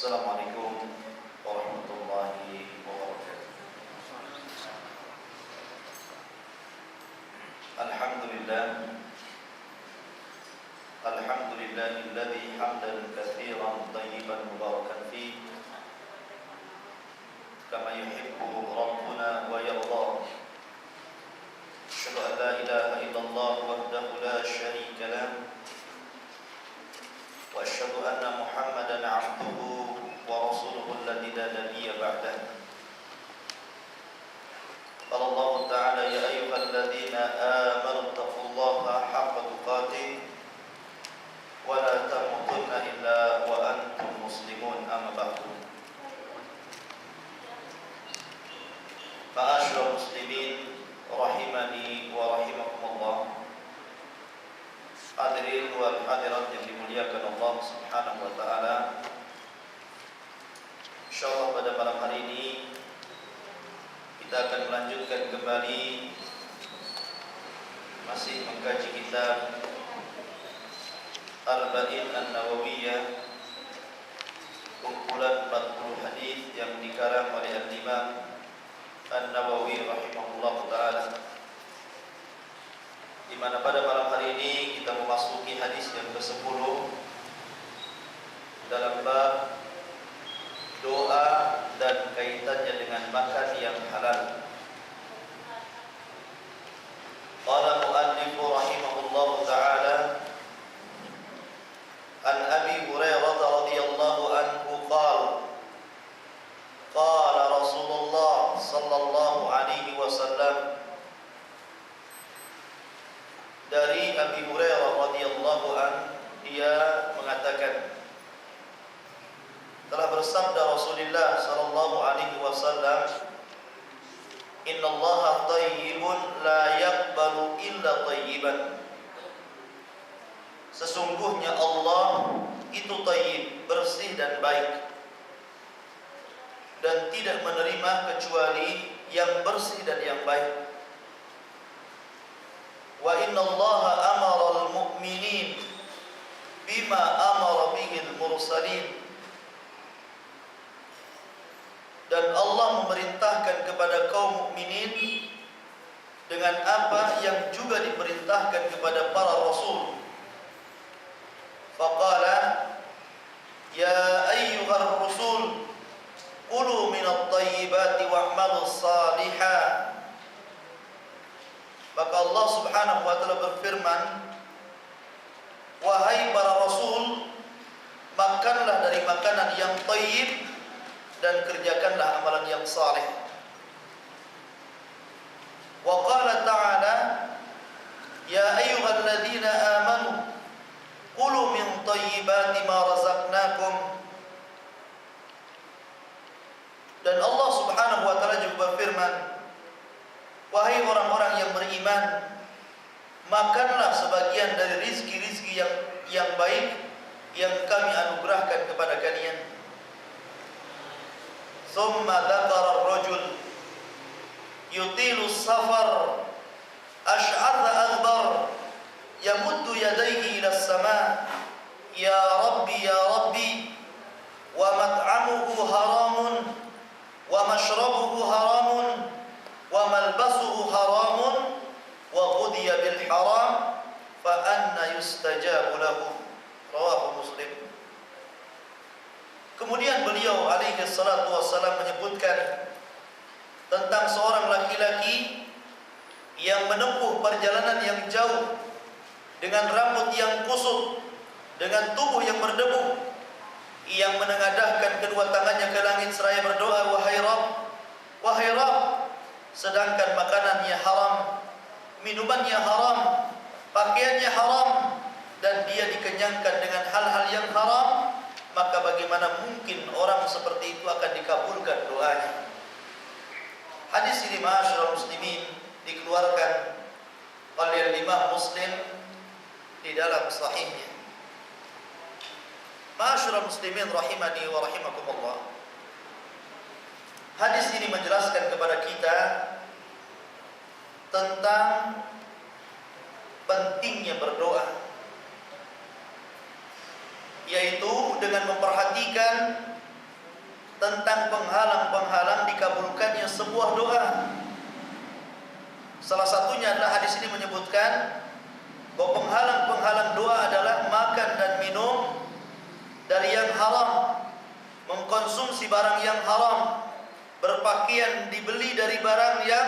Assalamualaikum warahmatullahi wabarakatuh. Alhamdulillah, alhamdulillahilladzi hamdan katsiran thayyiban mubarakan fi kama yuhibbu rabbuna wa yarda. Asyhadu an la ilaha illallah wahdahu la syarika lah wa asyhadu anna Muhammadan 'abduhu wa rasuluhu alladzi la nabiyya ba'dahu. Qala Allah ta'ala ya ayyuhalladzina amanu taqullaha haqqa tuqatih wa la tamutunna illa wa antum muslimun, amma ba'du. Ma'asyiral muslimin rahimani wa rahimakumullah. Hadirin wal hadirat yang dimuliakan Allah Subhanahu wa taala. Insyaallah pada malam hari ini kita akan melanjutkan kembali masih mengkaji kitab Arba'in An-Nawawiyah, kumpulan 40 hadis yang dikarang oleh Al-Imam An-Nawawi rahimahullah taala, di mana pada malam hari ini kita memasuki hadis yang ke-10 dalam bab doa dan kaitannya dengan makan yang halal. Qala mu'allif rahimahullah taala an Abi Hurairah radhiyallahu anhu qala qala Rasulullah sallallahu alaihi wasallam. Dari Abi Hurairah radhiyallahu anhu, dia mengatakan, telah bersabda Rasulullah sallallahu alaihi wasallam, innallaha thayyibun la yaqbalu illa thayyiban. Sesungguhnya Allah itu thayyib, bersih dan baik, dan tidak menerima kecuali yang bersih dan yang baik. Wa innallaha amara al-mu'minin bima amara bihi al-mursalin. Dan Allah memerintahkan kepada kaum mukminin dengan apa yang juga diperintahkan kepada para rasul. Faqala ya ayyuhar rusul kulu minat thayyibati wa'malu salihah. Maka Allah Subhanahu wa taala berfirman, wahai para rasul, makanlah dari makanan yang thayyib dan kerjakanlah amalan yang saleh. Wa qala ta'ala ya ayyuhalladzina amanu kulu min thayyibati ma razaqnakum. Dan Allah Subhanahu wa taala juga berfirman, wahai orang-orang yang beriman, makanlah sebagian dari rizki-rizki yang baik yang kami anugerahkan kepada kalian. Thumma dzakara ar-rajul yutilu as-safar ash'atha aghbar yamuddu yadayhi ila as-sama' ya rabbi wa mat'amuhu haramun wa mashrabuhu haramun wa malbasuhu haramun wa ghudiya bil haram fa anna yustajabu lahu. Rawahu Muslim. Kemudian beliau alaihi salatu wassalam menyebutkan tentang seorang laki-laki yang menempuh perjalanan yang jauh dengan rambut yang kusut, dengan tubuh yang berdebu, yang menengadahkan kedua tangannya ke langit seraya berdoa, wahai Rabb, sedangkan makanannya haram, minumannya haram, pakaiannya haram, dan dia dikenyangkan dengan hal-hal yang haram, maka bagaimana mungkin orang seperti itu akan dikabulkan doanya? Hadis ini ma'asyiral muslimin dikeluarkan oleh Imam Muslim di dalam sahihnya. Ma'asyiral muslimin rahimani wa rahimakumullah. Hadis ini menjelaskan kepada kita tentang pentingnya berdoa, yaitu dengan memperhatikan tentang penghalang-penghalang dikabulkannya sebuah doa. Salah satunya adalah hadis ini menyebutkan bahwa penghalang-penghalang doa adalah makan dan minum dari yang haram, mengkonsumsi barang yang haram, berpakaian dibeli dari barang yang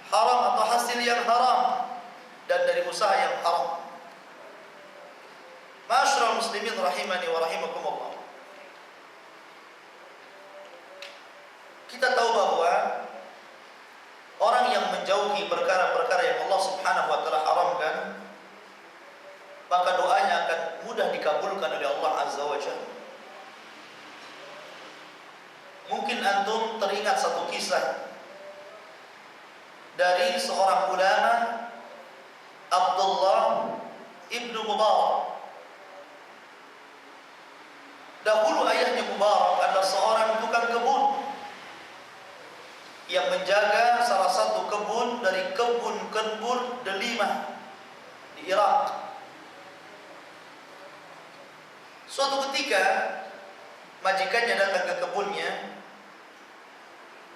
haram atau hasil yang haram, dan dari usaha yang haram. Ma'asyiral muslimin rahimani wa rahimakumullah. Kita tahu bahwa orang yang menjauhi perkara-perkara yang Allah Subhanahu wa taala haramkan, maka doanya akan mudah dikabulkan oleh Allah Azza wa Jalla. Mungkin antum teringat satu kisah dari seorang ulama, Abdullah ibnu Mubarak. Dahulu ayahnya Mubarak adalah seorang tukang kebun yang menjaga salah satu kebun dari kebun-kebun delima di Irak. Suatu ketika majikannya datang ke kebunnya,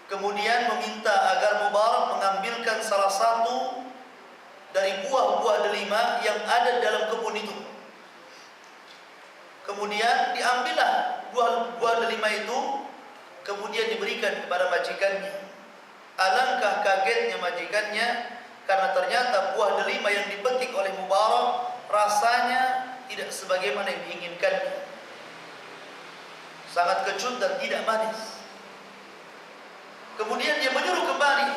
kemudian meminta agar Mubarak mengambilkan salah satu dari buah-buah delima yang ada dalam kebun itu. Kemudian diambillah buah delima itu, kemudian diberikan kepada majikannya. Alangkah kagetnya majikannya, karena ternyata buah delima yang dipetik oleh Mubarak rasanya tidak sebagaimana yang diinginkannya. Sangat kecut dan tidak manis. Kemudian dia menyuruh kembali.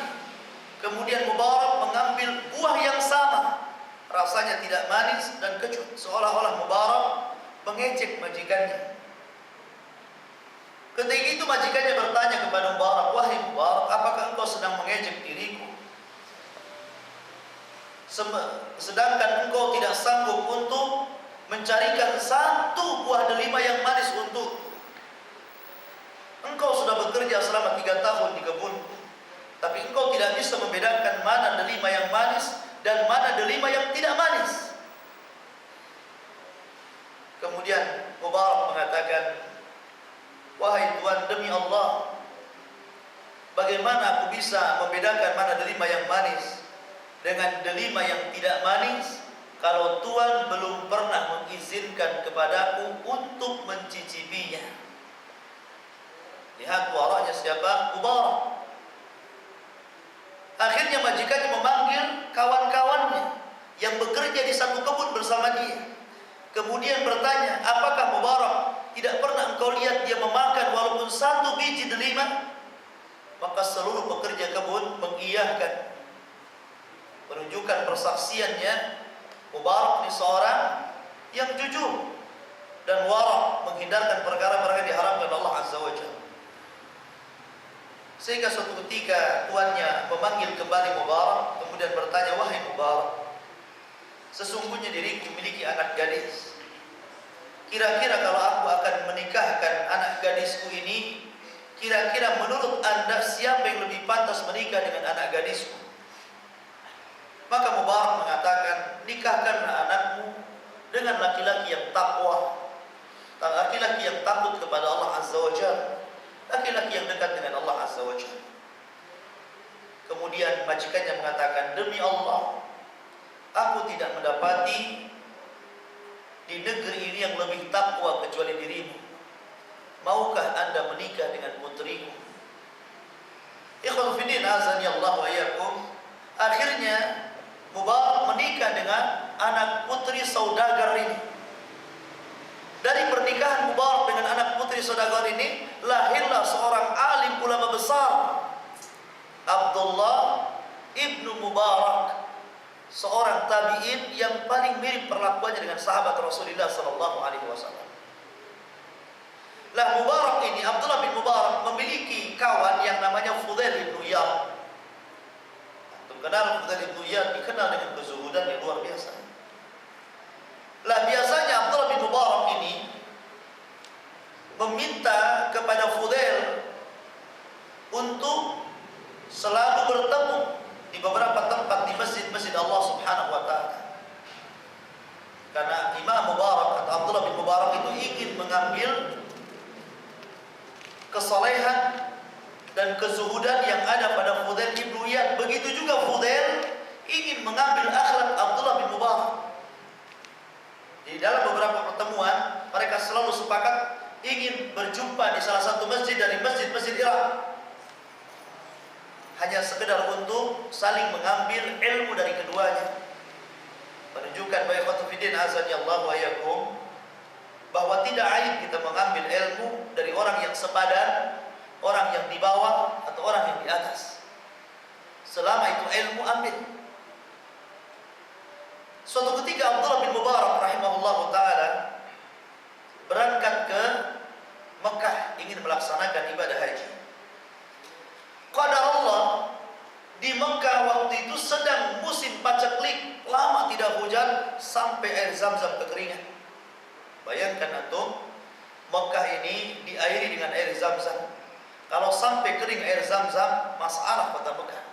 Kemudian Mubarak mengambil buah yang sama, rasanya tidak manis dan kecut, seolah-olah Mubarak mengejek majikannya. Ketika itu majikannya bertanya kepada Mubarak, "Wahai Mubarak, apakah engkau sedang mengejek diriku? Sedangkan engkau tidak sanggup untuk mencarikan satu buah delima yang manis untuk. Engkau sudah bekerja selama 3 tahun di kebunku, tapi engkau tidak bisa membedakan mana delima yang manis dan mana delima yang tidak manis." Kemudian Mubarak mengatakan, "Wahai Tuhan, demi Allah, bagaimana aku bisa membedakan mana delima yang manis dengan delima yang tidak manis kalau Tuhan belum pernah mengizinkan kepadaku untuk mencicipinya?" Lihat waraknya siapa? Mubarak. Akhirnya majikannya memanggil kawan-kawannya yang bekerja di satu kebun bersama dia. Kemudian bertanya, "Apakah Mubarak tidak pernah engkau lihat dia memakan walaupun satu biji delima?" Maka seluruh pekerja kebun mengiyahkan, menunjukkan persaksiannya Mubarak ini seorang yang jujur dan warak, menghindarkan perkara-perkara yang diharamkan Allah Azza wa Jalla. Sehingga suatu ketika tuannya memanggil kembali Mubarak, kemudian bertanya, "Wahai Mubarak, sesungguhnya diriku memiliki anak gadis. Kira-kira kalau aku akan menikahkan anak gadisku ini, kira-kira menurut Anda siapa yang lebih pantas menikah dengan anak gadisku?" Maka Mubarak mengatakan, "Nikahkanlah anakmu dengan laki-laki yang takwa, laki-laki yang takut kepada Allah Azza wa Jalla, laki-laki yang dekat dengan Allah Azza wa Jalla." Kemudian majikannya mengatakan, "Demi Allah, aku tidak mendapati di negeri ini yang lebih takwa kecuali dirimu. Maukah Anda menikah dengan putriku?" Ikhwan fillah azani Allah wa iyyakum. Akhirnya Mubarak menikah dengan anak putri saudagar ini. Dari pernikahan Mubarak dengan anak putri saudagar ini lahirlah seorang alim ulama besar, Abdullah ibnu Mubarak, seorang tabi'in yang paling mirip perlakuannya dengan sahabat Rasulullah sallallahu alaihi wasallam. Lah Mubarak ini, Abdullah bin Mubarak memiliki kawan yang namanya Fudail bin Iyad. Antum kenal Fudail bin Iyad, dikenal dengan kezuhudan yang luar biasa. Lah biasanya Abdullah bin Mubarak ini meminta kepada Fudail untuk selalu bertemu di beberapa tempat di masjid-masjid Allah Subhanahu wa taala. Karena Imam Mubarak atau Abdullah bin Mubarak itu ingin mengambil kesalehan kezuhudan yang ada pada Fudail ibnu Iyad. Begitu juga Fudail ingin mengambil akhlak Abdullah bin Mubarak. Di dalam beberapa pertemuan mereka selalu sepakat ingin berjumpa di salah satu masjid dari masjid-masjid Irak, hanya sekedar untuk saling mengambil ilmu dari keduanya, menunjukkan bahwa ikhwatufiddin azani Allah wa iyyakum, bahwa tidak aib kita mengambil ilmu dari orang yang sepadan, orang yang di bawah atau orang yang di atas, selama itu ilmu ambil. Suatu ketika Abdullah bin Mubarak rahimahullah ta'ala berangkat ke Mekah ingin melaksanakan ibadah haji. Qadar Allah, di Mekah waktu itu sedang musim paceklik, lama tidak hujan sampai air Zam-Zam kekeringan. Bayangkan antum, Mekah ini diairi dengan air Zam-Zam. Kalau sampai kering air Zam-Zam, masalah kota Mekah.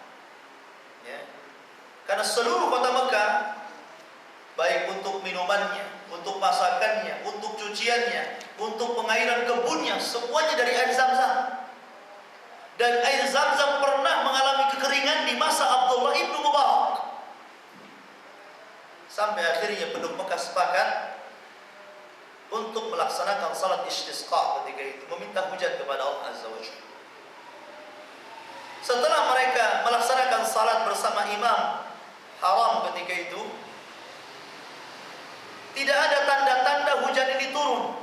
Ya. Karena seluruh kota Mekah, baik untuk minumannya, untuk masakannya, untuk cuciannya, untuk pengairan kebunnya, semuanya dari air Zam-Zam. Dan air Zam-Zam pernah mengalami kekeringan di masa Abdullah ibnu Mubarak. Sampai akhirnya penduduk Mekah sepakat untuk melaksanakan salat istisqa ketika itu, meminta hujan kepada Allah Azza wa Jalla. Setelah mereka melaksanakan salat bersama imam haram ketika itu, tidak ada tanda-tanda hujan ini turun,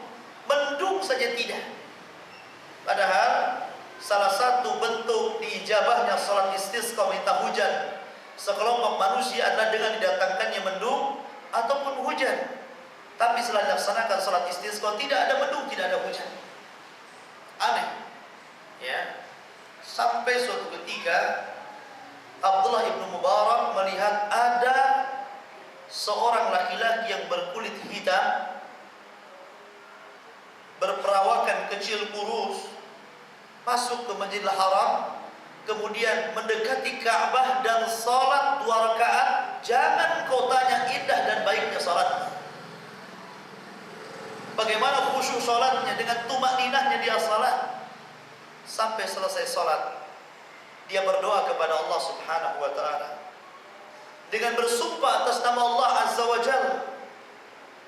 mendung saja tidak. Padahal salah satu bentuk diijabahnya salat istisqa minta hujan sekelompok manusia adalah dengan didatangkannya mendung ataupun hujan. Tapi setelah dilaksanakan salat istisqa tidak ada mendung, tidak ada hujan. Aneh. Ya. Sampai suatu ketika Abdullah ibnu Mubarak melihat ada seorang laki-laki yang berkulit hitam, berperawakan kecil kurus, masuk ke Masjidil Haram, kemudian mendekati Ka'bah dan salat 2 rakaat. Jangan kau tanya indah dan baiknya salatnya, bagaimana khusyuk salatnya, dengan tumakninahnya dia salat. Sampai selesai salat, dia berdoa kepada Allah Subhanahu wa ta'ala dengan bersumpah atas nama Allah Azza wa Jalla,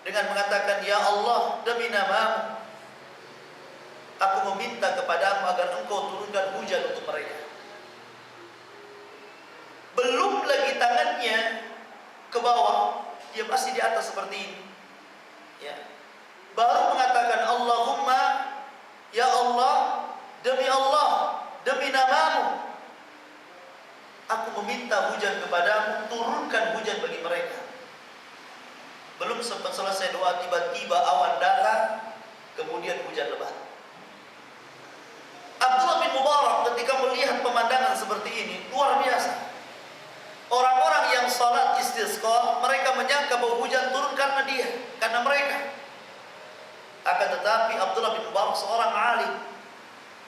dengan mengatakan, ya Allah, demi namamu aku meminta kepadamu agar engkau turunkan hujan untuk mereka. Belum lagi tangannya ke bawah, dia masih di atas seperti ini, ya. Baru mengatakan, Allahumma, ya Allah, demi namamu aku meminta hujan kepadamu, turunkan hujan bagi mereka. Belum sempat selesai doa, tiba-tiba awan datang, kemudian hujan lebat. Abdullah bin Mubarak ketika melihat pemandangan seperti ini, luar biasa. Orang-orang yang salat istisqa, mereka menyangka bahwa hujan turun karena dia, karena mereka. Akan tetapi Abdullah bin Mubarak seorang alim,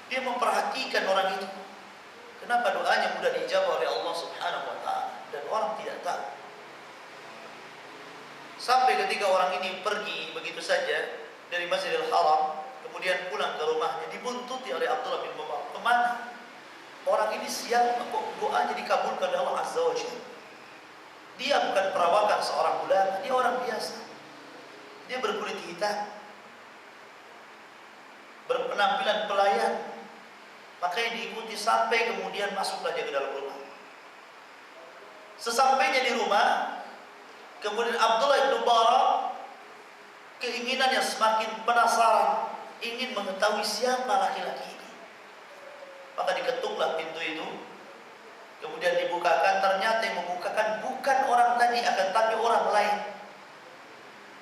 dia memperhatikan orang itu. Kenapa doanya mudah dijawab oleh Allah Subhanahu wa ta'ala dan orang tidak tahu. Sampai ketika orang ini pergi begitu saja dari Masjidil Haram, kemudian pulang ke rumahnya, dibuntuti oleh Abdullah bin Mubarak. Kemana? Orang ini siapa kok doanya dikabulkan oleh Allah Azza wa Jalla? Dia bukan perawakan seorang ulama, dia orang biasa. Dia berkulit hitam, berpenampilan pelayan. Makanya diikuti sampai kemudian masuklah dia ke dalam rumah. Sesampainya di rumah, kemudian Abdullah bin Mubarak keinginannya semakin penasaran, ingin mengetahui siapa laki-laki ini. Maka diketuklah pintu itu, kemudian dibukakan. Ternyata yang membukakan bukan orang tadi, akan tapi orang lain,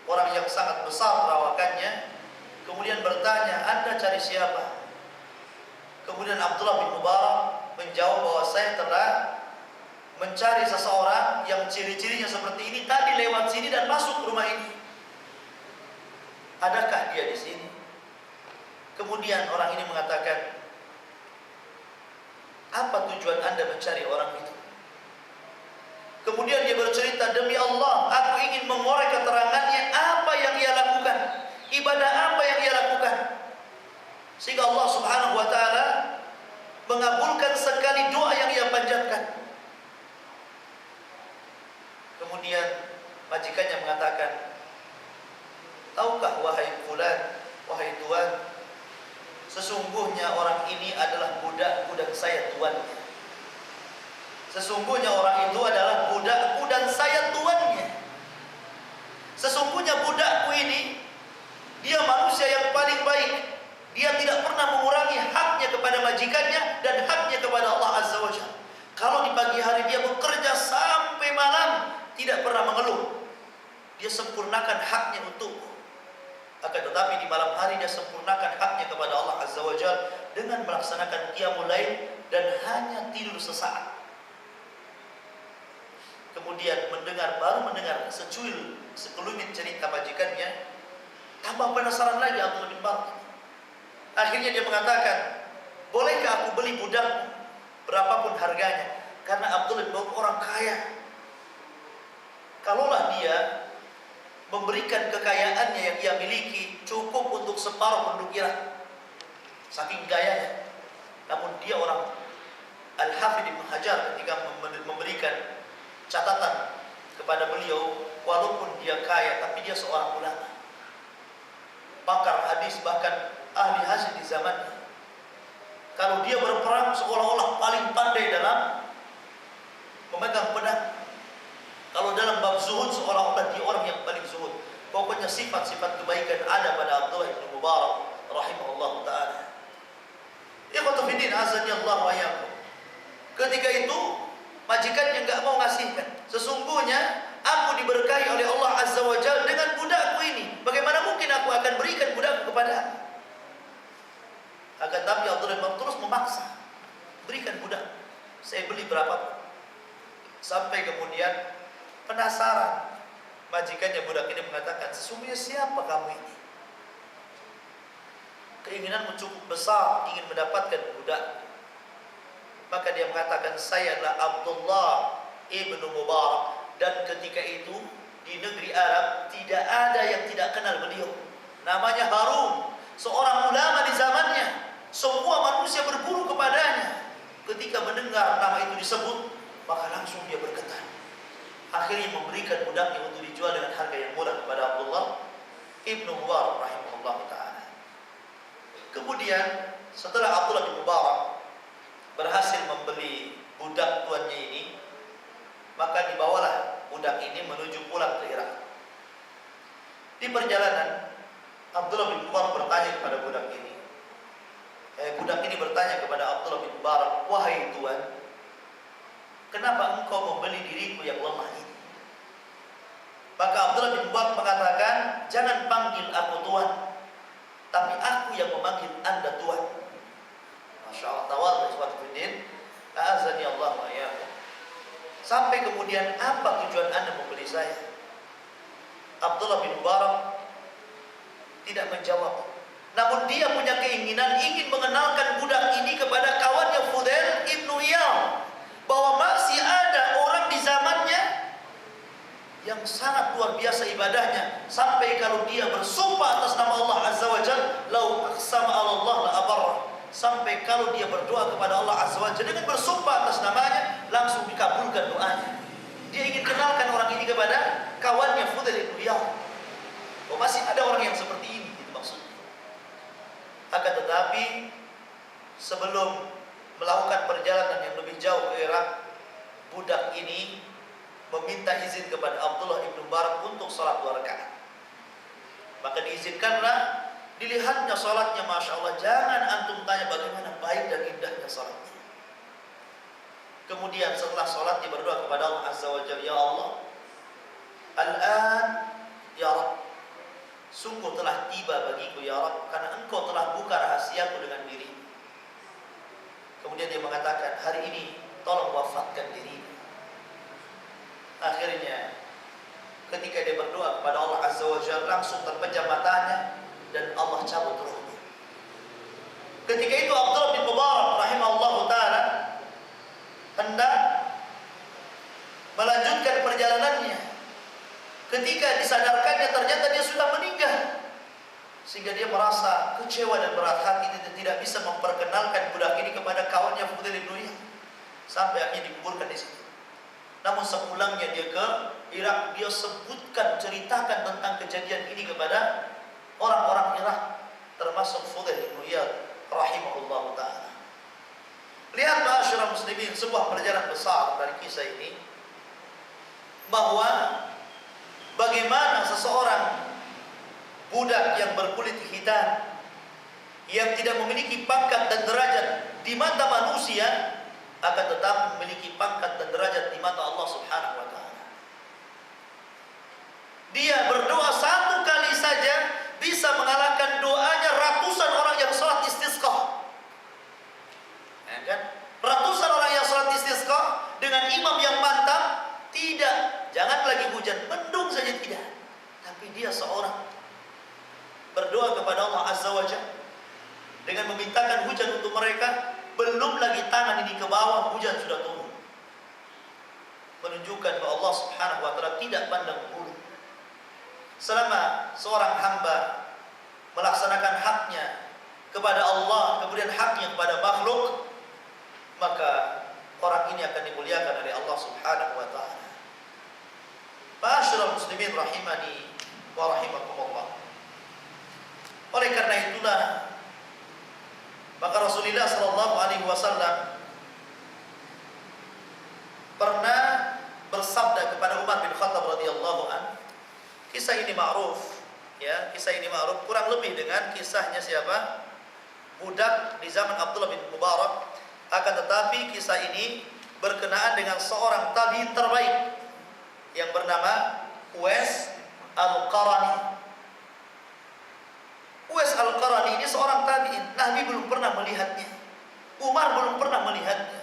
orang yang sangat besar perawakannya. Kemudian bertanya, Anda cari siapa? Kemudian Abdullah bin Mubarak menjawab bahwa saya telah mencari seseorang yang ciri-cirinya seperti ini, tadi lewat sini dan masuk ke rumah ini. Adakah dia di sini? Kemudian orang ini mengatakan, apa tujuan Anda mencari orang itu? Kemudian dia bercerita, demi Allah, aku ingin mengorek keterangannya, apa yang ia lakukan, ibadah apa yang ia lakukan, sehingga Allah Subhanahu wa ta'ala mengabulkan sekali doa yang ia panjatkan. Kemudian majikannya mengatakan, tahukah wahai fulan, wahai tuan, sesungguhnya orang ini adalah budakku dan saya tuannya. Sesungguhnya orang itu adalah budakku dan saya tuannya. Sesungguhnya budakku ini, dia manusia yang paling baik. Dia tidak pernah mengurangi haknya kepada majikannya dan haknya kepada Allah Azza wa Jalla. Kalau di pagi hari dia bekerja sampai malam, tidak pernah mengeluh. Dia sempurnakan haknya untukku. Akan tetapi di malam hari dia sempurnakan haknya kepada Allah Azza wa Jalla dengan melaksanakan qiyamul lail dan hanya tidur sesaat. Kemudian baru mendengar sekelumit cerita majikannya, tambah penasaran lagi Abdullah bin Barak. Akhirnya dia mengatakan, bolehkah aku beli budakmu berapapun harganya? Karena Abdullah bin Barak orang kaya. Kalaulah dia memberikan kekayaannya yang ia miliki cukup untuk separuh penduduk Irak, saking kayanya. Namun dia orang Al-Hafidh Ibn Hajar ketika memberikan catatan kepada beliau, walaupun dia kaya tapi dia seorang ulama, pakar hadis, bahkan ahli hadis di zamannya. Kalau dia berperang seolah-olah paling pandai dalam memegang pedang. Kalau dalam bab zuhud seolah-olah dia orang yang paling zuhud. Pokoknya sifat-sifat kebaikan ada pada Abdullah bin Mubarak rahimahullah ta'ala. Ikhwatu fiddin azani Allah wa iyyakum. Ketika itu majikannya enggak mau ngasihkan. Sesungguhnya aku diberkahi oleh Allah Azza wa Jalla dengan budakku ini. Bagaimana mungkin aku akan berikan budakku kepada? Akan tapi Abdullah bin Barak terus memaksa, berikan budak, saya beli berapa. Sampai kemudian penasaran majikannya budak ini mengatakan, sesungguhnya siapa kamu ini? Keinginanmu cukup besar ingin mendapatkan budak. Maka dia mengatakan, saya adalah Abdullah ibnu Mubarak, dan ketika itu di negeri Arab tidak ada yang tidak kenal beliau. Namanya Harun, seorang ulama di zamannya. Semua manusia berburu kepadanya. Ketika mendengar nama itu disebut, maka langsung dia bergetar. Akhirnya memberikan budaknya untuk dijual dengan harga yang murah kepada Abdullah ibnu Mubarak rahimahullah ta'ala. Kemudian setelah Abdullah bin Mubarak berhasil membeli budak tuannya ini, maka dibawalah budak ini menuju pulang ke Irak. Di perjalanan Abdullah bin Mubarak bertanya kepada budak ini. Budak ini bertanya kepada Abdullah bin Mubarak, wahai tuan, kenapa engkau membeli diriku yang lemah ini? Maka Abdullah bin Mubarak mengatakan, jangan panggil aku tuan, tapi aku yang memanggil anda tuan. Masya Allah, tawadhu ikhwatu fiddin, a'azani Allah wa iyyakum. Sampai kemudian, apa tujuan anda membeli saya? Abdullah bin Mubarak tidak menjawab. Namun dia punya keinginan ingin mengenalkan budak ini kepada kawannya Fudail ibnu Iyad, bahwa masih ada orang di zamannya yang sangat luar biasa ibadahnya, sampai kalau dia bersumpah atas nama Allah Azza wa Jalla, lau aqsama 'ala Allah la abarra, sampai kalau dia berdoa kepada Allah Azza wa Jalla dengan bersumpah atas namanya, langsung dikabulkan doanya. Dia ingin kenalkan orang ini kepada kawannya Fudail ibnu Iyad. Oh, masih ada orang yang seperti ini, itu maksudnya. Akan tetapi sebelum melakukan perjalanan yang lebih jauh ke Irak, budak ini meminta izin kepada Abdullah ibnu Mubarak untuk sholat 2 rakaat. Maka diizinkanlah, dilihatnya sholatnya, Masya Allah. Jangan antum tanya bagaimana baik dan indahnya sholatnya. Kemudian setelah sholat dia berdoa kepada Allah Azza wa Jalla, ya Allah, al-an ya Rabb, sungguh telah tiba bagiku ya Rabb, karena engkau telah buka rahasiaku dengan diri. Kemudian dia mengatakan, hari ini tolong wafatkan diri. Akhirnya ketika dia berdoa kepada Allah Azza wa Jalla, langsung terpejam matanya dan Allah cabut ruhnya. Ketika itu Abdullah bin Mubarak rahimahullah ta'ala hendak melanjutkan perjalanannya. Ketika disadarkannya ternyata dia sudah meninggal. sehingga dia merasa kecewa dan berat hati, tidak bisa memperkenalkan budak ini kepada kawannya Fudail bin Iyad, sampai akhirnya dikuburkan di situ. Namun sepulangnya dia ke Irak, dia sebutkan, ceritakan tentang kejadian ini kepada orang-orang Irak, termasuk Fudail bin Iyad rahimahullah ta'ala. Lihat ma'asyiral muslimin, sebuah pelajaran besar dari kisah ini, bahwa bagaimana seseorang budak yang berkulit hitam, yang tidak memiliki pangkat dan derajat di mata manusia, akan tetap memiliki pangkat dan derajat di mata Allah Subhanahu wa ta'ala. Dia berdoa satu kali saja bisa mengalahkan doanya ratusan orang yang salat istisqa. Ya kan? Ratusan orang yang salat istisqa dengan imam yang mantap, tidak, jangan lagi hujan, mendung saja tidak. Tapi dia seorang berdoa kepada Allah Azza wa Jalla dengan memintakan hujan untuk mereka, belum lagi tangan ini ke bawah, hujan sudah turun. Menunjukkan bahwa Allah Subhanahu wa ta'ala tidak pandang bulu. Selama seorang hamba melaksanakan haknya kepada Allah, kemudian haknya kepada makhluk, maka orang ini akan dimuliakan oleh Allah Subhanahu wa ta'ala. Ma'asyiral muslimin rahimani wa rahimakumullah. Oleh karena itulah, maka Rasulullah sallallahu alaihi wasallam pernah bersabda kepada Umar bin Khattab radhiyallahu an. Kisah ini ma'ruf, ya, kisah ini ma'ruf kurang lebih dengan kisahnya siapa? Budak di zaman Abdullah bin Mubarak. Akan tetapi kisah ini berkenaan dengan seorang tabi'in terbaik yang bernama Uwais Al-Qarani. Uwais Al-Qarani ini seorang tabi'in. Nabi belum pernah melihatnya, Umar belum pernah melihatnya.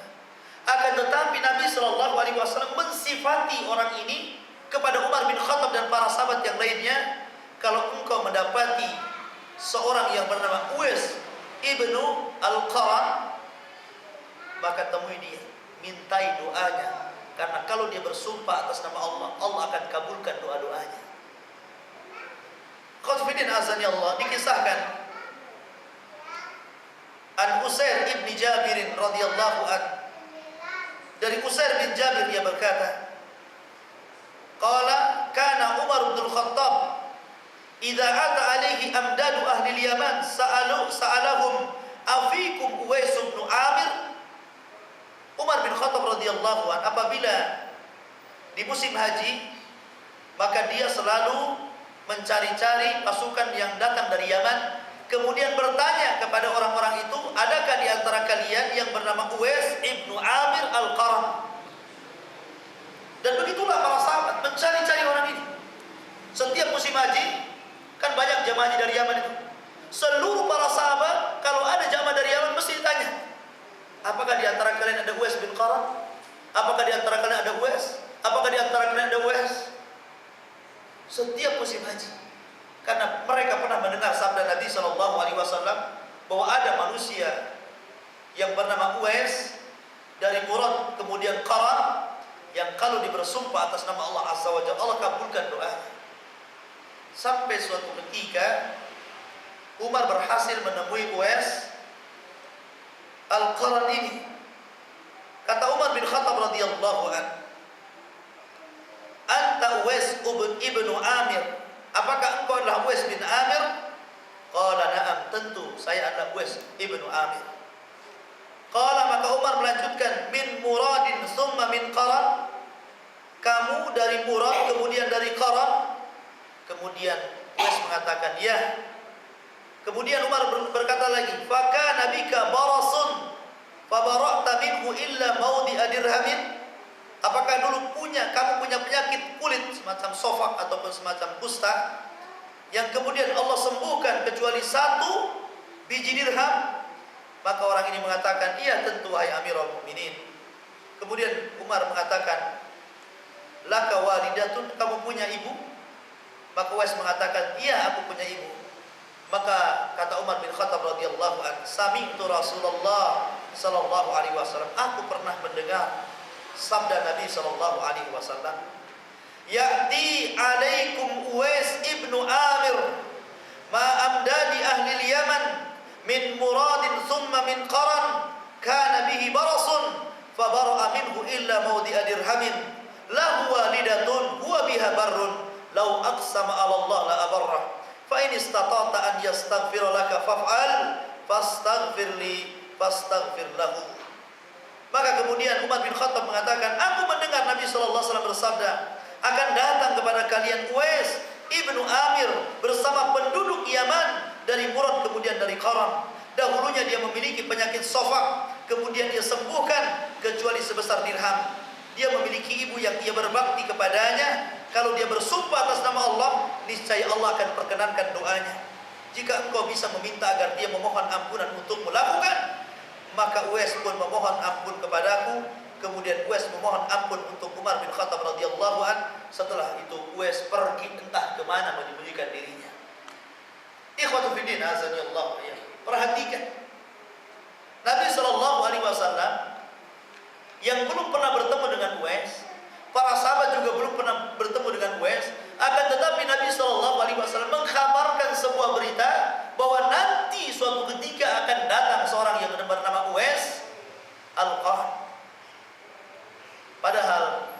Akan tetapi Nabi SAW mensifati orang ini kepada Umar bin Khattab dan para sahabat yang lainnya, kalau engkau mendapati seorang yang bernama Uwais ibnu Al-Qaran, maka temui dia, mintai doanya, karena kalau dia bersumpah atas nama Allah, Allah akan kabulkan doa-doanya. Khotfidin azani Allah, dikisahkan an Usair ibn Jabir radhiyallahu an, dari Usair bin Jabir dia berkata, qala kana Umar bin Khattab idza ata alaihi amdadu ahli Yaman sa'alahum afikum Uwais bin Amir. Umar bin Khattab radhiyallahu an apabila di musim haji, maka dia selalu mencari-cari pasukan yang datang dari Yaman, kemudian bertanya kepada orang-orang itu, adakah di antara kalian yang bernama Uwais ibnu Amir Al-Qaran? Dan begitulah para sahabat mencari-cari orang ini. Setiap musim haji, kan banyak jamaah haji dari Yaman itu. Seluruh para sahabat kalau ada jamaah dari Yaman mesti ditanya, apakah di antara kalian ada Uwais bin Qaran? Apakah di antara kalian ada Uwais? Apakah di antara kalian ada Uwais? Setiap musim haji, karena mereka pernah mendengar sabda Nabi SAW bahwa ada manusia yang bernama Uwais dari Murad kemudian Qaran, yang kalau bersumpah atas nama Allah Azza wa Jalla, Allah kabulkan doanya. Sampai suatu ketika Umar berhasil menemui Uwais Al-Qaran ini. Kata Umar bin Khattab radhiyallahu an, anta Uwais ibnu Amir, apakah engkau adalah Uwais bin Amir? Qala na'am, tentu saya adalah Uwais ibnu Amir. Qala, maka Umar melanjutkan, min Muradin summa min Qaran, kamu dari Murad kemudian dari Qaran. Kemudian Uwais mengatakan ya. Kemudian Umar berkata lagi, fakana bika barasun fabara'ta minhu illa maudhi'a dirhamin. Apakah dulu kamu punya penyakit kulit semacam sofak ataupun semacam kusta yang kemudian Allah sembuhkan kecuali 1 biji dirham? Maka orang ini mengatakan, iya tentu wahai Amirul Mukminin. Kemudian Umar mengatakan, laka walidatun, kamu punya ibu? Maka Uwais mengatakan, iya aku punya ibu. Maka kata Umar bin Khattab radhiyallahu anhu, sami'tu Rasulullah sallallahu alaihi wasallam, aku pernah mendengar sabda Nabi sallallahu alaihi wasallam, ya'ti alaikum Uwais ibnu Amir ma amdadi ahli Yaman min muradin thumma min qaran kana bihi barasun fabara'a minhu illa mawdi'a dirhamin lahu walidatun huwa biha barrun law aqsama 'ala Allah la abarra fa in istata'ta an yastaghfira laka faf'al fastaghfir li fastaghfir lahu. Maka kemudian Umar bin Khattab mengatakan, aku mendengar Nabi sallallahu alaihi wasallam bersabda, akan datang kepada kalian Uwais ibnu Amir bersama penduduk Yaman dari Murad kemudian dari Qaran. Dahulunya dia memiliki penyakit sofak, kemudian dia sembuhkan kecuali sebesar dirham. Dia memiliki ibu yang ia berbakti kepadanya. Kalau dia bersumpah atas nama Allah, niscaya Allah akan perkenankan doanya. Jika engkau bisa meminta agar dia memohon ampunan untuk melakukan, maka Uwais pun memohon ampun kepadaku. Kemudian Uwais memohon ampun untuk Umar bin Khattab radhiyallahu an. Setelah itu Uwais pergi entah kemana menyembunyikan dirinya. Ikhwatu fiddin azani Allah ya. Perhatikan, Nabi sallallahu alaihi wasallam yang belum pernah bertemu dengan Uwais, para sahabat juga belum pernah bertemu dengan Uwais, akan tetapi Nabi sallallahu alaihi wasallam mengkhabarkan sebuah berita bahwa nanti suatu ketika akan datang seorang yang bernama Uwais Al-Qarni. Padahal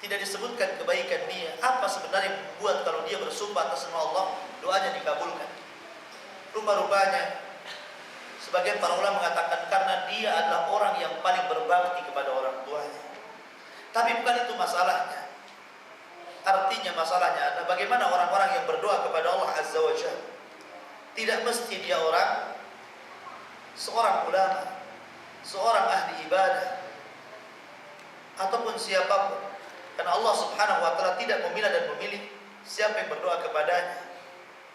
tidak disebutkan kebaikan dia. Apa sebenarnya membuat kalau dia bersumpah atas nama Allah, doanya dikabulkan? Rupa-rupanya sebagian para ulama mengatakan karena dia adalah orang yang paling berbakti kepada orang tuanya. Tapi bukan itu masalahnya. Artinya masalahnya adalah bagaimana orang-orang yang berdoa kepada Allah Azza wa Jalla. Tidak mesti dia seorang ulama, seorang ahli ibadah, ataupun siapapun. Karena Allah Subhanahu wa taala tidak memilah dan memilih siapa yang berdoa kepadanya.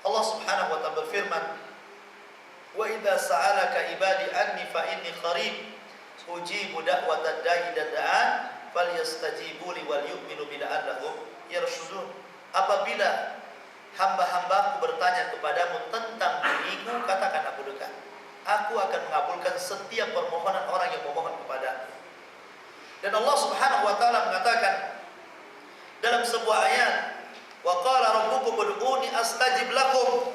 Allah Subhanahu wa taala berfirman, "Wa idza sa'alaka ibadi anni fa inni qarib ujibu da'watad da'i idza da'an falyastajibu li wal yu'minu bi la'allahum yarshudun." Apabila hamba-hambaku bertanya kepadamu tentang diriku, katakan aku dekat. Aku akan mengabulkan setiap permohonan orang yang memohon kepadaku. Dan Allah Subhanahu wa taala mengatakan dalam sebuah ayat, wa qala rabbukum ud'uni astajib lakum.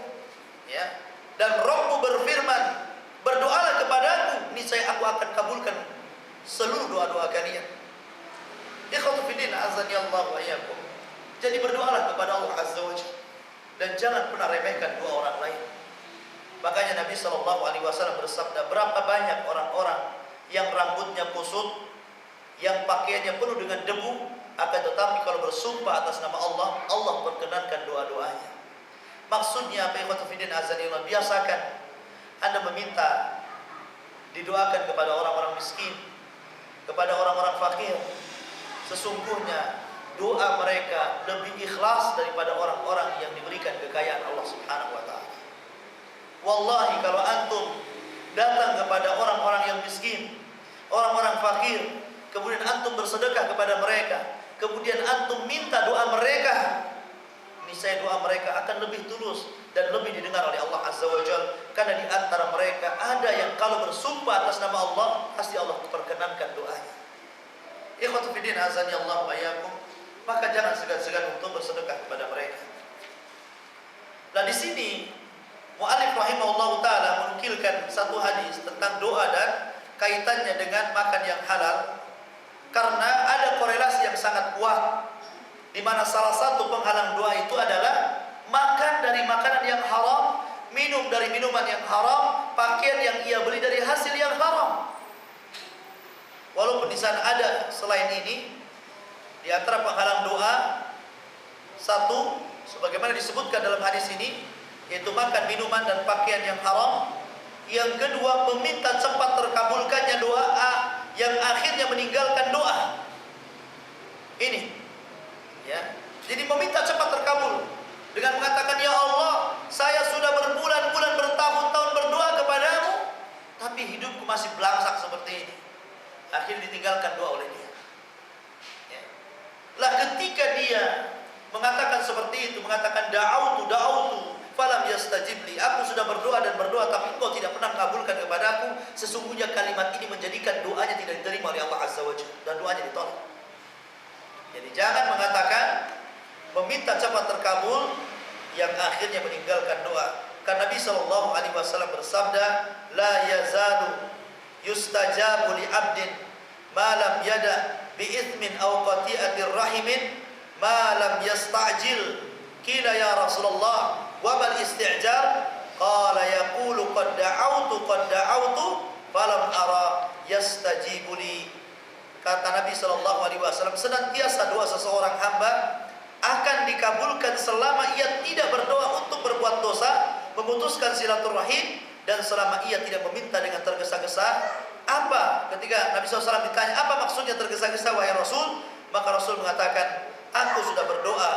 Ya. Dan Rabbmu berfirman, berdoalah kepadaku, niscaya aku akan kabulkan seluruh doa-doa kalian. Ikhwatu fiddin azani Allah wa iyyakum. Jadi berdoalah kepada Allah Azza wa Jalla dan jangan pernah remehkan doa orang lain. Makanya Nabi sallallahu alaihi wasallam bersabda, berapa banyak orang-orang yang rambutnya kusut, yang pakaiannya penuh dengan debu, akan tetapi kalau bersumpah atas nama Allah, Allah perkenankan doa-doanya. Maksudnya apa? Ikhwatu fiddin azani Allah, biasakan Anda meminta didoakan kepada orang-orang miskin, kepada orang-orang fakir. Sesungguhnya doa mereka lebih ikhlas daripada orang-orang yang diberikan kekayaan Allah Subhanahu wa taala. Wallahi kalau antum datang kepada orang-orang yang miskin, orang-orang fakir, kemudian antum bersedekah kepada mereka, kemudian antum minta doa mereka, niscaya doa mereka akan lebih tulus dan lebih didengar oleh Allah Azza wa Jalla. Karena di antara mereka ada yang kalau bersumpah atas nama Allah, pasti Allah perkenankan doanya. Ikhwatu fiddin azani Allah wa iyyakum. Maka jangan segan-segan untuk bersedekah kepada mereka. Nah di sini mu'allif rahimahullah ta'ala menukilkan satu hadis tentang doa dan kaitannya dengan makan yang halal, karena ada korelasi yang sangat kuat, di mana salah satu penghalang doa itu adalah makan dari makanan yang haram, minum dari minuman yang haram, pakaian yang ia beli dari hasil yang haram. Walaupun di sana ada selain ini, di antara penghalang doa satu, sebagaimana disebutkan dalam hadis ini, yaitu makan minuman dan pakaian yang haram. Yang kedua, meminta cepat terkabulkannya doa yang akhirnya meninggalkan doa. Ini, ya. Jadi meminta cepat terkabul dengan mengatakan, ya Allah, saya sudah berbulan-bulan, bertahun-tahun berdoa kepadamu, tapi hidupku masih belangsak seperti ini. Akhirnya ditinggalkan doa oleh dia. Ya. Lah ketika dia mengatakan seperti itu, mengatakan da'autu falam yastajib li, aku sudah berdoa dan berdoa tapi engkau tidak pernah mengabulkan kepadaku, sesungguhnya kalimat ini menjadikan doanya tidak diterima oleh Allah Azza wa Jalla dan doanya ditolak. Jadi jangan mengatakan meminta cepat terkabul yang akhirnya meninggalkan doa. Karena Nabi sallallahu alaihi wasallam bersabda, la yazalu yustajabu li 'abdin ma lam yada bi ithmin aw qati'atir rahimin ma lam yasta'jil. Qila ya Rasulullah wa mal isti'jal? Qala yaqulu qad da'awtu falam ara yastajibu li. Kata Nabi sallallahu alaihi wasallam, senantiasa doa seseorang hamba akan dikabulkan selama ia tidak berdoa untuk berbuat dosa, memutuskan silaturahim, dan selama ia tidak meminta dengan tergesa-gesa. Apa? Ketika Nabi SAW ditanya, apa maksudnya tergesa-gesa wahai Rasul? Maka Rasul mengatakan, aku sudah berdoa,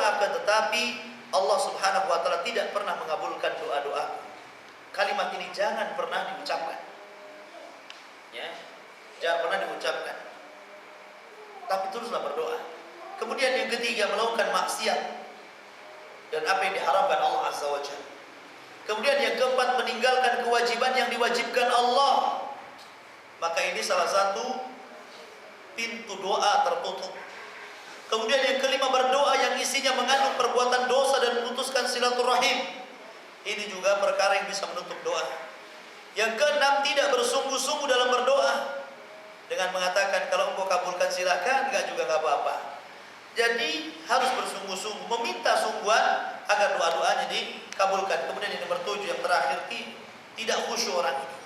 akan tetapi Allah Subhanahu wa taala tidak pernah mengabulkan doa-doa. Kalimat ini jangan pernah diucapkan. Ya. Jangan pernah diucapkan. Tapi teruslah berdoa. Kemudian yang ketiga, melakukan maksiat dan apa yang diharamkan Allah Azza wa Jalla. Kemudian yang keempat, meninggalkan kewajiban yang diwajibkan Allah. Maka ini salah satu pintu doa tertutup. Kemudian yang kelima, berdoa yang isinya mengandung perbuatan dosa dan memutuskan silaturahim. Ini juga perkara yang bisa menutup doa. Yang keenam, tidak bersungguh-sungguh dalam berdoa dengan mengatakan kalau engkau kabulkan silakan, enggak juga enggak apa-apa. Jadi harus bersungguh-sungguh, meminta sungguhan agar doa-doanya dikabulkan. Kemudian yang nomor 7 yang terakhir, tidak khusyuk orang ini.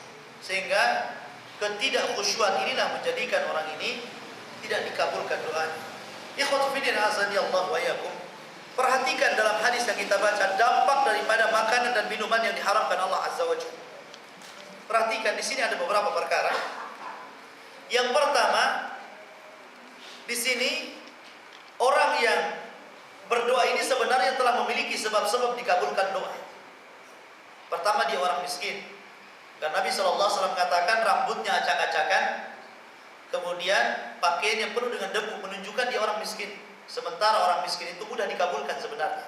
Sehingga ketidakkhusyuan inilah menjadikan orang ini tidak dikabulkan doanya. Ikhwatu fillah azani Allah wa iyyakum. Perhatikan dalam hadis yang kita baca dampak daripada makanan dan minuman yang diharamkan Allah Azza wa Jalla. Perhatikan di sini ada beberapa perkara. Yang pertama, di sini orang yang berdoa ini sebenarnya telah memiliki sebab-sebab dikabulkan doa. Pertama, dia orang miskin. Dan Nabi SAW mengatakan rambutnya acak-acakan, kemudian pakaian yang penuh dengan debu, menunjukkan dia orang miskin. Sementara orang miskin itu mudah dikabulkan sebenarnya.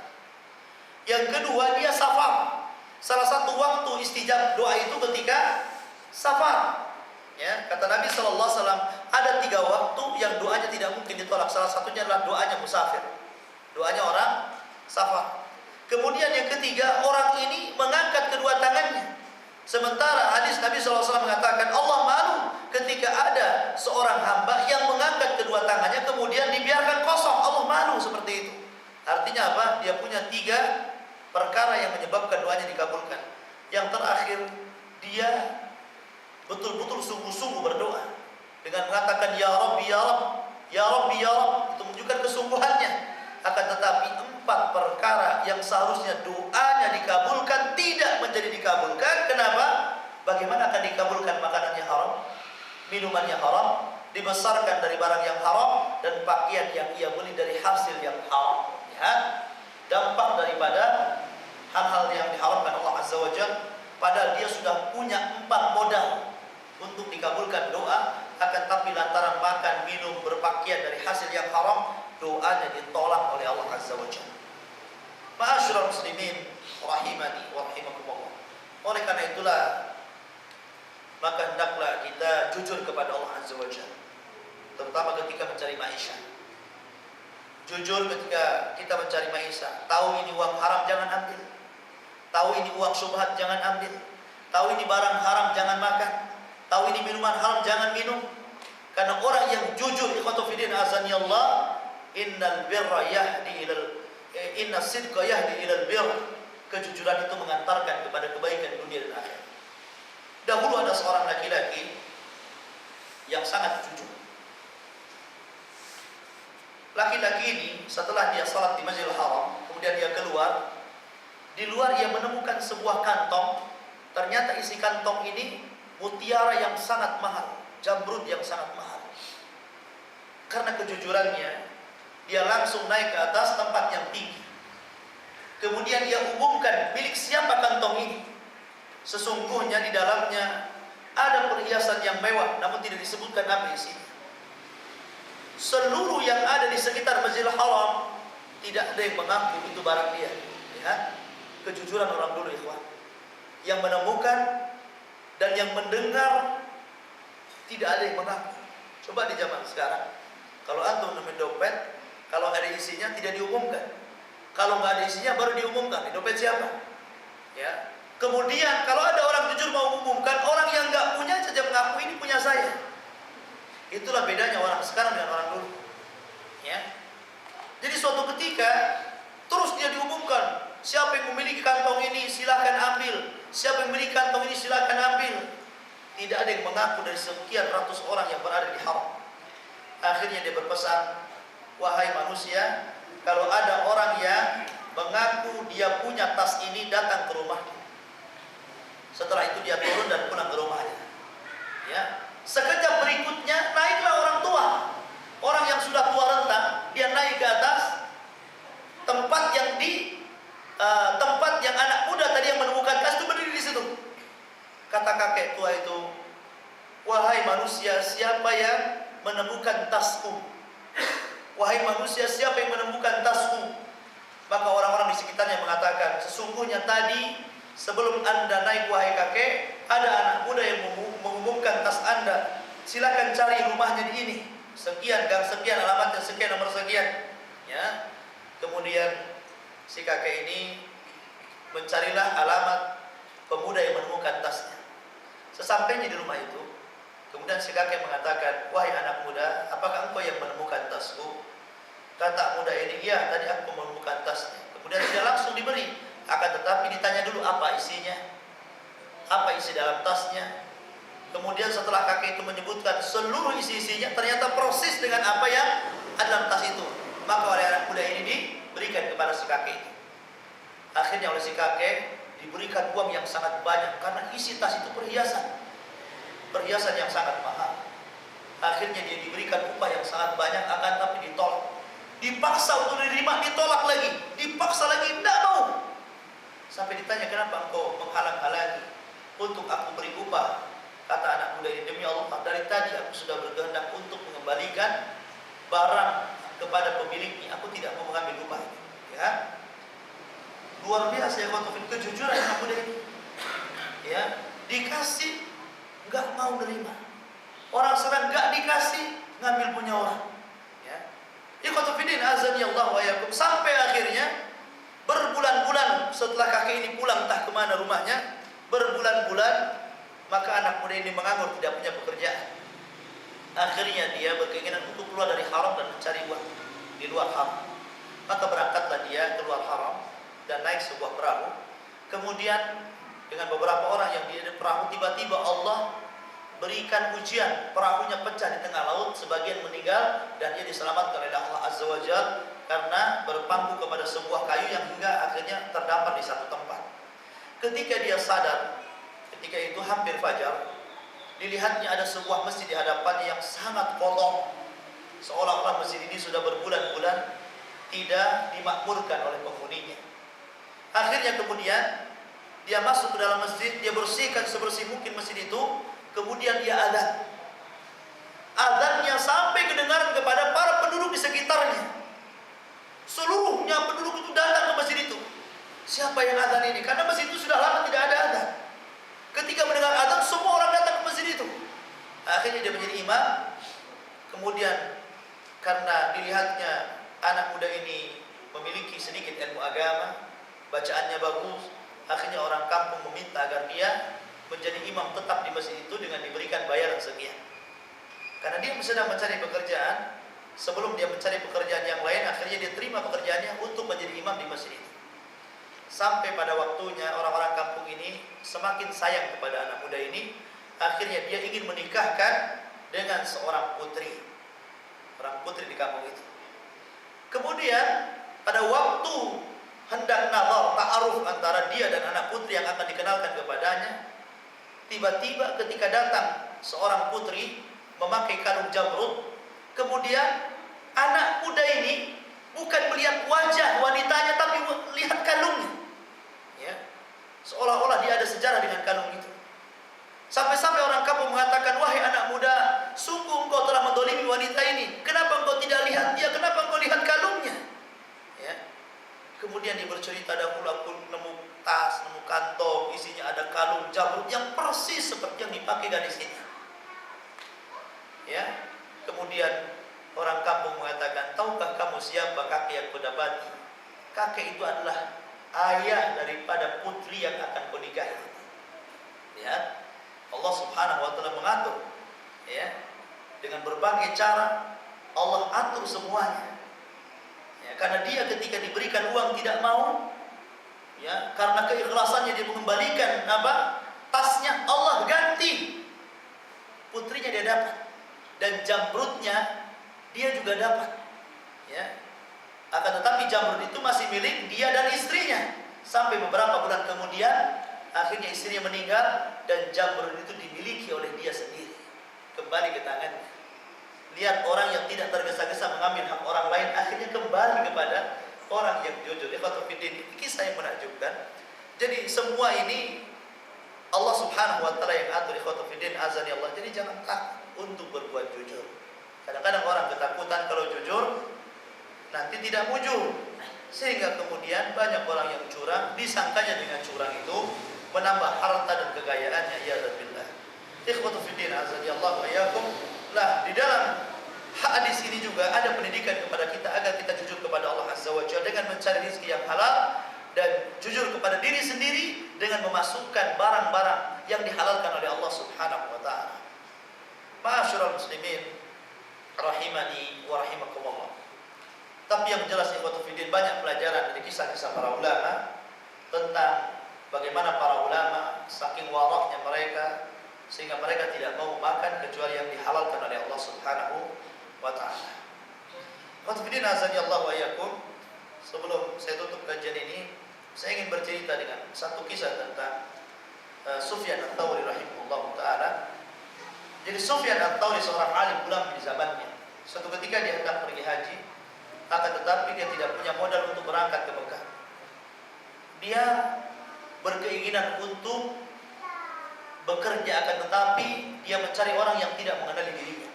Yang kedua, dia safar. Salah satu waktu istijab doa itu ketika safar. Ya, kata Nabi SAW, ada 3 waktu yang doanya tidak mungkin ditolak. Salah satunya adalah doanya musafir, doanya orang safar. Kemudian yang ketiga, orang ini mengangkat kedua tangannya. Sementara hadis Nabi SAW mengatakan Allah malu ketika ada seorang hamba yang mengangkat kedua tangannya kemudian dibiarkan kosong. Allah malu seperti itu. Artinya apa? Dia punya 3 perkara yang menyebabkan doanya dikabulkan. Yang terakhir, dia betul-betul sungguh-sungguh berdoa dengan mengatakan ya Rabbi ya Rabb, ya Rabbi ya Rabb. Itu menunjukkan kesungguhannya. Akan tetapi 4 perkara yang seharusnya doanya dikabulkan tidak menjadi dikabulkan. Kenapa? Bagaimana akan dikabulkan? Makanannya haram, minumannya haram, dibesarkan dari barang yang haram, dan pakaian yang ia beli dari hasil yang haram. Lihat dampak daripada hal-hal yang diharamkan Allah Azza wa Jalla. Padahal dia sudah punya 4 modal untuk dikabulkan doa, akan tapi lantaran makan, minum, berpakaian dari hasil yang haram, doanya ditolak oleh Allah Azza wa Jalla. Ma'asyiral muslimin rahimani wa rahimakumullah. Oleh karena itulah maka hendaklah kita jujur kepada Allah Azza wa Jalla, terutama ketika mencari maisha. Jujur ketika kita mencari maisha. Tahu ini uang haram jangan ambil. Tahu ini uang syubhat jangan ambil. Tahu ini barang haram jangan makan. Tahu ini minuman haram jangan minum. Karena orang yang jujur, ikhwatu fillah azani Allah, innal birra yahdi ilal inna sidqa yahdi ilal birr. Kejujuran itu mengantarkan kepada kebaikan dunia dan akhirat. Dahulu ada seorang laki-laki yang sangat jujur. Laki-laki ini setelah dia salat di Masjidil Haram, kemudian dia keluar. Di luar ia menemukan sebuah kantong. Ternyata isi kantong ini mutiara yang sangat mahal, jamrud yang sangat mahal. Karena kejujurannya, dia langsung naik ke atas tempat yang tinggi. Kemudian dia umumkan milik siapa kantong ini. Sesungguhnya di dalamnya ada perhiasan yang mewah, namun tidak disebutkan apa isinya. Seluruh yang ada di sekitar Masjidil Haram tidak ada yang mengaku itu barang dia. Lihat kejujuran orang dulu, ikhwan. Yang menemukan dan yang mendengar tidak ada yang mengaku. Coba di zaman sekarang, kalau antum nemuin dompet, Kalau ada isinya tidak diumumkan. Kalau nggak ada isinya baru diumumkan. Ini dompet siapa? Ya. Kemudian kalau ada orang jujur mau mengumumkan, orang yang nggak punya saja mengaku ini punya saya. Itulah bedanya orang sekarang dengan orang dulu. Ya. Jadi suatu ketika terus dia diumumkan, siapa yang memiliki kantong ini silahkan ambil, siapa yang memiliki kantong ini silahkan ambil. Tidak ada yang mengaku dari sekian ratus orang yang berada di haram. Akhirnya dia berpesan, wahai manusia, kalau ada orang yang mengaku dia punya tas ini, datang ke rumah. Setelah itu dia turun dan pulang ke rumahnya. Ya. Sekejap berikutnya naiklah orang tua. Orang yang sudah tua renta, dia naik ke atas tempat yang tempat yang anak muda tadi yang menemukan tas itu berdiri di situ. Kata kakek tua itu, wahai manusia, siapa yang menemukan tasku? Wahai manusia, siapa yang menemukan tasku? Maka orang-orang di sekitarnya mengatakan, sesungguhnya tadi sebelum anda naik wahai kakek, ada anak muda yang mengumumkan tas anda. Silakan cari rumahnya di ini. Sekian, gang sekian, alamatnya sekian, nomor sekian. Ya. Kemudian si kakek ini mencarilah alamat pemuda yang menemukan tasnya. Sesampainya di rumah itu, kemudian si kakek mengatakan, wahai anak muda, apakah engkau yang menemukan tasku? Kata muda ini, iya, tadi aku menemukan tasnya. Kemudian tidak langsung diberi, akan tetapi ditanya dulu apa isinya, apa isi dalam tasnya. Kemudian setelah kakek itu menyebutkan seluruh isi-isinya, ternyata persis dengan apa yang ada dalam tas itu. Maka oleh anak muda ini diberikan kepada si kakek itu. Akhirnya oleh si kakek diberikan uang yang sangat banyak, karena isi tas itu perhiasan yang sangat mahal. Akhirnya dia diberikan upah yang sangat banyak, akan tapi ditolak. Dipaksa untuk diterima, ditolak lagi, dipaksa lagi, tidak mau. Sampai ditanya, kenapa engkau menghalang-halangi untuk aku beri upah? Kata anak muda ini, demi Allah, dari tadi aku sudah berkehendak untuk mengembalikan barang kepada pemiliknya. Aku tidak mau mengambil upah ini. Ya, luar biasa ya kejujuran anak muda ini. Ya, dikasih nggak mau nerima. Orang sedang nggak dikasih, ngambil punya orang. Ya, ikhwatufidin azani Allah wa yakum. Sampai akhirnya berbulan-bulan setelah kakek ini pulang entah kemana rumahnya, berbulan-bulan maka anak muda ini menganggur, tidak punya pekerjaan. Akhirnya dia berkeinginan untuk keluar dari haram dan mencari uang di luar haram. Maka berangkatlah dia keluar haram dan naik sebuah perahu. Kemudian dengan beberapa orang yang di perahu, tiba-tiba Allah berikan ujian, perahunya pecah di tengah laut, sebagian meninggal dan dia diselamatkan oleh Allah Azza wa Jalla karena berpangku kepada sebuah kayu yang hingga akhirnya terdampar di satu tempat. Ketika dia sadar, ketika itu hampir fajar, dilihatnya ada sebuah masjid di hadapannya yang sangat kotor, seolah-olah masjid ini sudah berbulan-bulan tidak dimakmurkan oleh penghuninya. Akhirnya kemudian dia masuk ke dalam masjid, dia bersihkan sebersih mungkin masjid itu, kemudian dia adzan. Adzannya sampai kedengaran kepada para penduduk di sekitarnya. Seluruhnya penduduk itu datang ke masjid itu. Siapa yang adzan ini? Karena masjid itu sudah lama tidak ada adzan. Ketika mendengar adzan, semua orang datang ke masjid itu. Akhirnya dia menjadi imam. Kemudian karena dilihatnya anak muda ini memiliki sedikit ilmu agama, bacaannya bagus, akhirnya orang kampung meminta agar dia menjadi imam tetap di masjid itu dengan diberikan bayaran sekian. Karena dia sedang mencari pekerjaan, sebelum dia mencari pekerjaan yang lain, akhirnya dia terima pekerjaannya untuk menjadi imam di masjid itu. Sampai pada waktunya orang-orang kampung ini semakin sayang kepada anak muda ini. Akhirnya dia ingin menikahkan dengan seorang putri, orang putri di kampung itu. Kemudian pada waktu hendak nazar, ta'aruf antara dia dan anak putri yang akan dikenalkan kepadanya, tiba-tiba ketika datang seorang putri memakai kalung jamrud, kemudian anak muda ini bukan melihat wajah wanitanya, tapi lihat kalungnya. Ya, seolah-olah dia ada sejarah dengan kalung itu. Sampai-sampai orang kampung mengatakan, wahai anak muda, sungguh engkau telah mendolimi wanita ini. Kenapa engkau tidak lihat dia? Kenapa engkau lihat kalungnya? Ya. Kemudian dia bercerita, dahulu aku nemu tas, nemu kantong, isinya ada kalung jamrud yang persis seperti yang dipakai gadis ini. Ya. Kemudian orang kampung mengatakan, tahukah kamu siapa kakek yang kau dapati? Kakek itu adalah ayah daripada putri yang akan kau nikahi. Ya, Allah Subhanahu wa taala mengatur, ya, dengan berbagai cara Allah atur semuanya. Ya, karena dia ketika diberikan uang tidak mau, ya, karena keikhlasannya dia mengembalikan tasnya, Allah ganti. Putrinya dia dapat dan jamrutnya dia juga dapat. Ya. Akan tetapi jamrut itu masih milik dia dan istrinya. Sampai beberapa bulan kemudian akhirnya istrinya meninggal dan jamrut itu dimiliki oleh dia sendiri. Kembali ke tangannya. Lihat orang yang tidak tergesa-gesa mengambil hak orang lain akhirnya kembali kepada orang yang jujur. Ikhwatul fiddin, kisah yang menakjubkan. Jadi semua ini Allah Subhanahu wa taala yang atur. Ikhwatul fiddin, azani Allah. Jadi jangan takut untuk berbuat jujur. Kadang-kadang orang ketakutan kalau jujur nanti tidak mujur, sehingga kemudian banyak orang yang curang, disangkanya dengan curang itu menambah harta dan kekayaannya. Ya Rabbillah. Ikhwatu fiddin, azani Allah wa iyyakum. Lah, di dalam hadis ini juga ada pendidikan kepada kita agar kita jujur kepada Allah Azza wa Jalla dengan mencari rezeki yang halal dan jujur kepada diri sendiri dengan memasukkan barang-barang yang dihalalkan oleh Allah Subhanahu wa taala. Ma'asyiral muslimin rahimani wa rahimakumullah. Tapi yang jelas ikhwatul fiddin, banyak pelajaran dari kisah-kisah para ulama tentang bagaimana para ulama saking waraknya mereka sehingga mereka tidak mau makan kecuali yang dihalalkan oleh Allah Subhanahu wa taala. Ikhwatul fiddin, azani Allah wa iyyakum. Sebelum saya tutup kajian ini, saya ingin bercerita dengan satu kisah tentang Sufyan Ats-Tsauri rahimahullah taala. Jadi Sufyan Ats-Tsauri seorang alim ulama di zamannya. Suatu ketika dia hendak pergi haji, akan tetapi dia tidak punya modal untuk berangkat ke Mekah. Dia berkeinginan untuk bekerja, akan tetapi dia mencari orang yang tidak mengenali dirinya.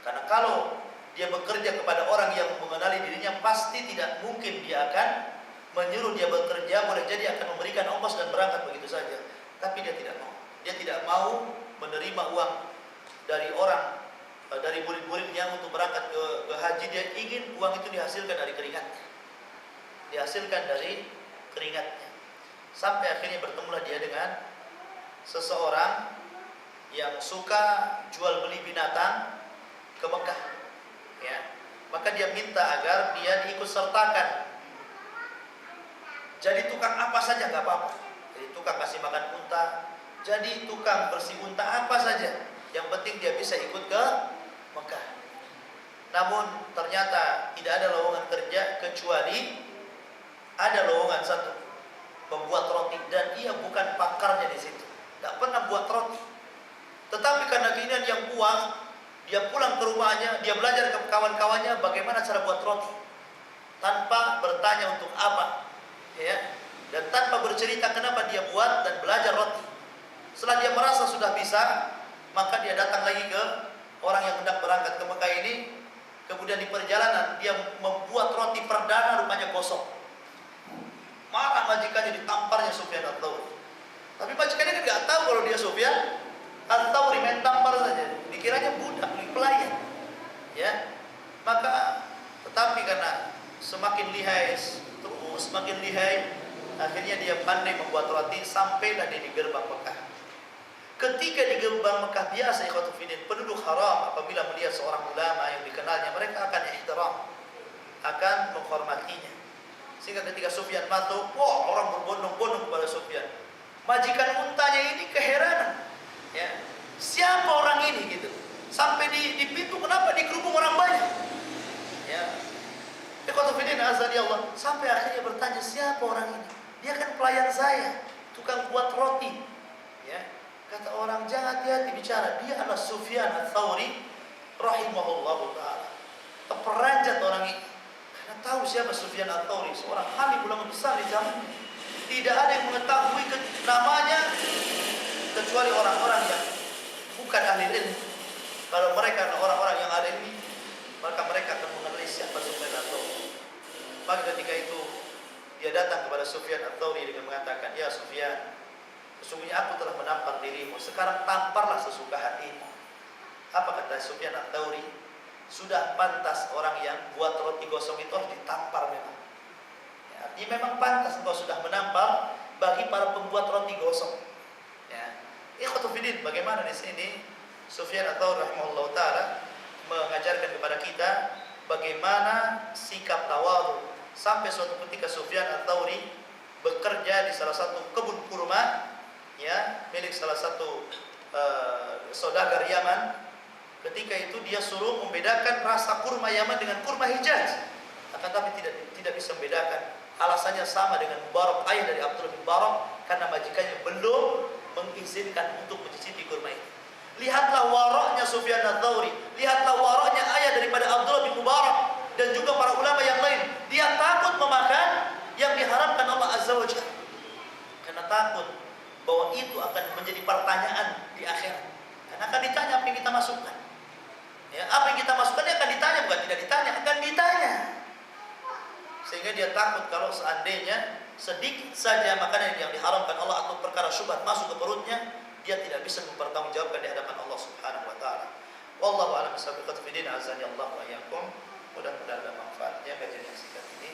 Karena kalau dia bekerja kepada orang yang mengenali dirinya, pasti tidak mungkin dia akan menyuruh dia bekerja, boleh jadi akan memberikan ongkos dan berangkat begitu saja. Tapi dia tidak mau. Dia tidak mau menerima uang dari orang, dari murid-muridnya untuk berangkat ke haji. Dia ingin uang itu dihasilkan dari keringatnya. Dihasilkan dari keringatnya. Sampai akhirnya bertemulah dia dengan seseorang yang suka jual beli binatang ke Mekah. Ya. Maka dia minta agar dia diikut sertakan. Jadi tukang apa saja nggak apa-apa. Jadi tukang kasih makan unta, jadi tukang bersih unta, apa saja. Yang penting dia bisa ikut ke Mekah. Namun ternyata tidak ada lowongan kerja kecuali ada lowongan satu, membuat roti, dan dia bukan pakarnya di situ. Tidak pernah buat roti. Tetapi karena keinginan yang kuat, dia pulang ke rumahnya, dia belajar ke kawan-kawannya bagaimana cara buat roti. Tanpa bertanya untuk apa. Ya, dan tanpa bercerita kenapa dia buat dan belajar roti. Setelah dia merasa sudah bisa, maka dia datang lagi ke orang yang hendak berangkat ke Mekah ini. Kemudian di perjalanan dia membuat roti perdana, rupanya gosong. Marah majikannya, ditamparnya Sufyan Ats-Tsauri. Tapi majikannya kan nggak tahu kalau dia Sufyan Ats-Tsauri, main tampar saja. Dikiranya budak, pelayan. Ya, maka tetapi karena semakin lihai, semakin lihai, akhirnya dia pandai membuat roti. Sampailah dia di gerbang Mekah. Ketika di gerbang Mekah, biasa ikhwatul fiddin, penduduk haram apabila melihat seorang ulama yang dikenalnya, mereka akan ihtiram, akan menghormatinya. Sehingga ketika Sufyan masuk, wah, orang berbondong-bondong kepada Sufyan. Majikan untanya ini keheranan, ya, siapa orang ini gitu. Sampai di pintu, kenapa dikerubung orang banyak? Ya. Ikhwatul fiddin, azani Allah. Sampai akhirnya bertanya, siapa orang ini? Dia kan pelayan saya, tukang buat roti. Ya. Kata orang, jangan hati-hati bicara. Dia adalah Sufyan Ats-Tsauri rahimahullahu ta'ala. Peranjat orang ini. Karena tahu siapa Sufyan Ats-Tsauri, seorang alim ulama besar di zaman. Tidak ada yang mengetahui namanya kecuali orang-orang yang bukan ahli ilmu. Kalau mereka adalah orang-orang yang ahli ilmu, maka mereka akan mengenali siapa Sufyan Ats-Tsauri. Maka ketika itu dia datang kepada Sufyan Ats-Tsauri dengan mengatakan, ya Sufyan, sesungguhnya aku telah menampar dirimu, sekarang tamparlah sesuka hatimu. Apa kata Sufyan Ats-Tsauri? sudah pantas orang yang buat roti gosong itu harus ditampar memang. Ya, artinya memang pantas engkau sudah menampar bagi para pembuat roti gosong. Ya, ikhwatu fillah, bagaimana di sini Sufyan Ats-Tsauri rahimahullah taala mengajarkan kepada kita bagaimana sikap tawadhu. Sampai suatu ketika Sufyan Ats-Tsauri bekerja di salah satu kebun kurma, ya, milik salah satu saudagar Yaman. Ketika itu dia suruh membedakan rasa kurma Yaman dengan kurma Hijaz, akan tapi tidak bisa membedakan. Alasannya sama dengan Mubarak, ayah dari Abdullah bin Mubarak, karena majikannya belum mengizinkan untuk mencicipi kurma itu. Lihatlah waraknya Sufyan Ats-Tsauri, lihatlah waraknya ayah daripada Abdullah bin Mubarak dan juga para ulama yang lain. Dia takut memakan yang diharamkan Allah Azza wa Jalla, karena takut bahwa itu akan menjadi pertanyaan di akhirat. Karena akan ditanya apa yang kita masukkan. Ya, apa yang kita masukkan dia akan ditanya, bukan tidak ditanya, akan ditanya. Sehingga dia takut kalau seandainya sedikit saja makanan yang diharamkan Allah atau perkara syubhat masuk ke perutnya, dia tidak bisa mempertanggungjawabkan di hadapan Allah Subhanahu wa taala. Wallahu a'lam bishawab. Azani Allah wa iyyakum. Mudah-mudahan ada manfaatnya kajian yang singkat ini.